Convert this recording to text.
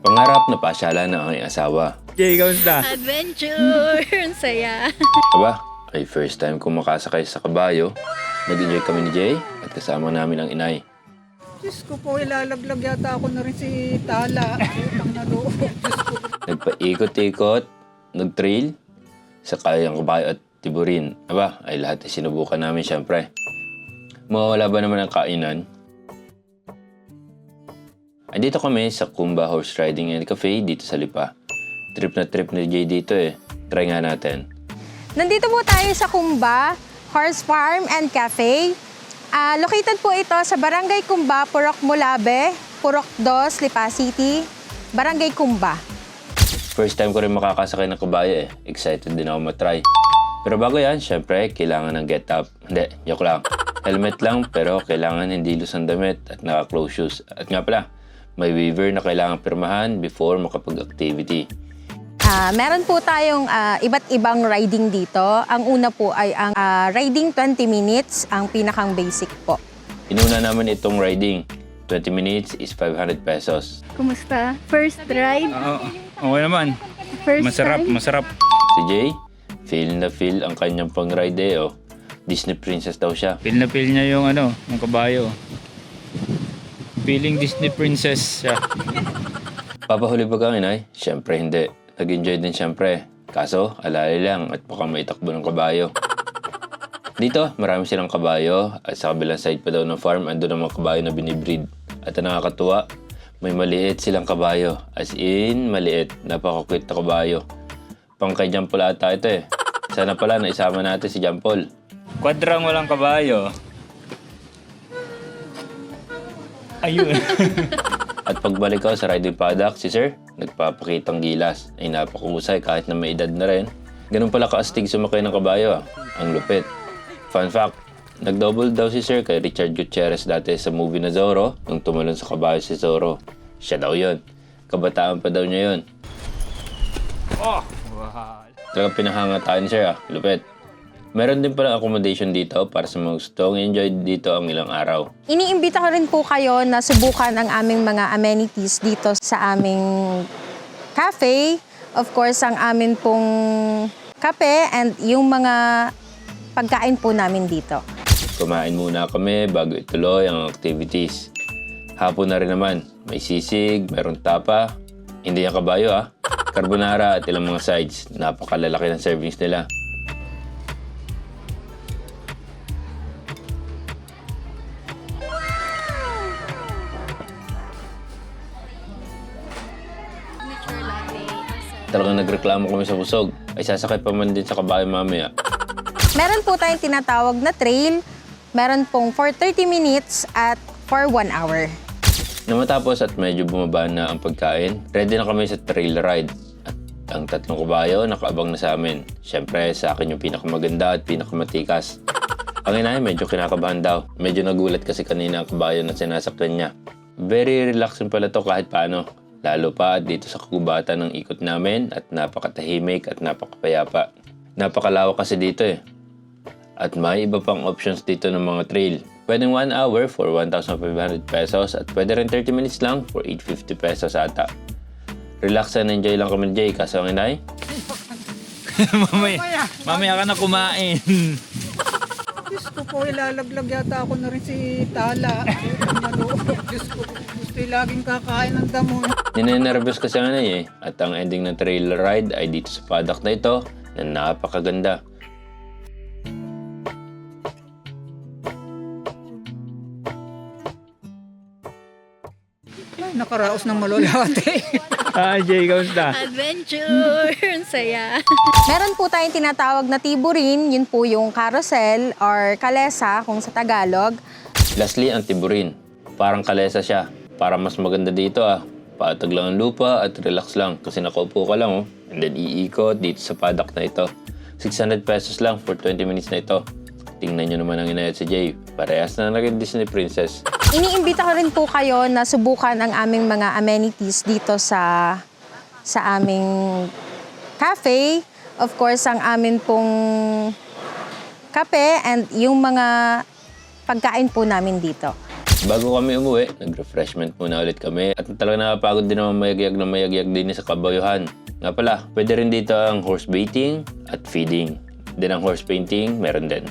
Pangarap na pasyalan ng aking asawa. Jay, kamusta? Adventure! Ang saya. Aba, ay first time kong makasakay sa kabayo. Nag-enjoy kami ni Jay at kasama namin ang inay. Diyos ko po, ilalaglag yata ako na rin si Tala. Utang na loob. Diyos ko. Nagpaikot-ikot, nag-trail, sakay ang kabayo at tiburin. Aba, ay lahat ay sinubukan namin syempre. Mawawala ba naman ang kainan? Andito kami sa Kumba Horse Riding and Cafe dito sa Lipa. Trip na trip ni Jay dito eh. Try nga natin. Nandito po tayo sa Kumba Horse Farm and Cafe. Located po ito sa Barangay Kumba, Purok Mulabe, Purok 2, Lipa City, Barangay Kumba. First time ko rin makakasakay ng kabayo eh. Excited din ako matry. Pero bago yan, syempre, kailangan ng get up. Hindi, joke lang. Helmet lang, pero kailangan hindi lusang damit at naka-close shoes. At nga pala, may waiver na kailangan pirmahan before makapag-activity. Meron po tayong iba't ibang riding dito. Ang una po ay ang riding 20 minutes, ang pinakang basic po. Inuna naman itong riding. 20 minutes is 500 pesos. Kumusta? First ride? Okay naman. First Masarap, time? masarap. Si Jay, feel na feel ang kanyang pang-ride eh oh. Disney princess daw siya. Feel na feel niya yung yung kabayo. Feeling Disney princess siya. Papahuli ba kang inay? Siyempre hindi. Nag-enjoy din siyempre. Kaso, alala lang at baka maitakbo ng kabayo. Dito, marami silang kabayo at sa kabilang side pa daw ng farm ando ng mga kabayo na binibreed. At ang nakakatuwa, may maliit silang kabayo. As in, maliit. Napaka-cute na kabayo. Pang kay John Paul ata ito eh. Sana pala na isama natin si John Paul. Kwadrang walang kabayo. Ayun. At pagbalik ko sa riding paddock, si Sir, nagpapakitang gilas. Ay napakahusay kahit na may edad na rin. Ganun pala kaastig sumakay ng kabayo ah. Ang lupit. Fun fact, nag-double daw si Sir kay Richard Gutierrez dati sa movie na Zorro nung tumalon sa kabayo si Zorro. Siya daw yun. Kabataan pa daw niya yun. Oh! Wow. Talagang pinahanga tayo ni Sir ah. Lupit. Meron din pala accommodation dito para sa mga gustong enjoy dito ang ilang araw. Iniimbita ko rin po kayo na subukan ang aming mga amenities dito sa aming cafe. Of course, ang amin pong kape and yung mga pagkain po namin dito. Kumain muna kami bago ituloy ang activities. Hapon na rin naman. May sisig, merong tapa. Hindi yung kabayo ah. Carbonara at ilang mga sides. Napakalalaki ng servings nila. Talagang nagreklamo kami sa busog. Ay sasakay pa man din sa kabayo mamaya. Meron po tayong tinatawag na trail. Meron pong for 30 minutes at for 1 hour. Na matapos at medyo bumaba na ang pagkain, ready na kami sa trail ride. At ang tatlong kabayo nakaabang na sa amin. Siyempre, sa akin yung pinakamaganda at pinakamatikas. Ang inay medyo kinakabahan daw. Medyo nagulat kasi kanina ang kabayo na sinasakyan niya. Very relaxing pala to kahit paano. Lalo pa dito sa kagubatan ng ikot namin at napakatahimik at napakapayapa. Napakalawak kasi dito eh. At may iba pang options dito ng mga trail. Pwedeng 1 hour for 1,500 pesos at pwede rin 30 minutes lang for 850 pesos ata. Relax and enjoy lang kami ni Jay, kaso ang inay. mamaya ka na kumain. Diyos ko po, ilalaglag yata ako na rin si Tala. Utang na loob. Diyos ko, gusto laging kakain ng damo. Ninenervyos kasi ang inay eh. At ang ending ng trail ride ay dito sa paddock na ito na napakaganda. Ay, nakaraos ng malulate. Jay, kamusta? Adventure! Ang saya. Meron po tayong tinatawag na tiburin. Yun po yung carousel or kalesa kung sa Tagalog. Lastly, ang tiburin. Parang kalesa siya. Para mas maganda dito ah. Patag lang ang lupa at relax lang kasi nakaupo ka lang oh. And then iikot dito sa paddock na ito. 600 pesos lang for 20 minutes na ito. Tingnan nyo naman ang inayat si Jay. Parehas na naging Disney princess. Iniimbita ko rin po kayo na subukan ang aming mga amenities dito sa aming cafe. Of course, ang amin pong kape and yung mga pagkain po namin dito. Bago kami umuwi, nag-refreshment muna ulit kami at talaga nakapagod din naman mayagyag din sa kabayuhan. Nga pala, pwede rin dito ang horse baiting at feeding. Din ang horse painting, meron din.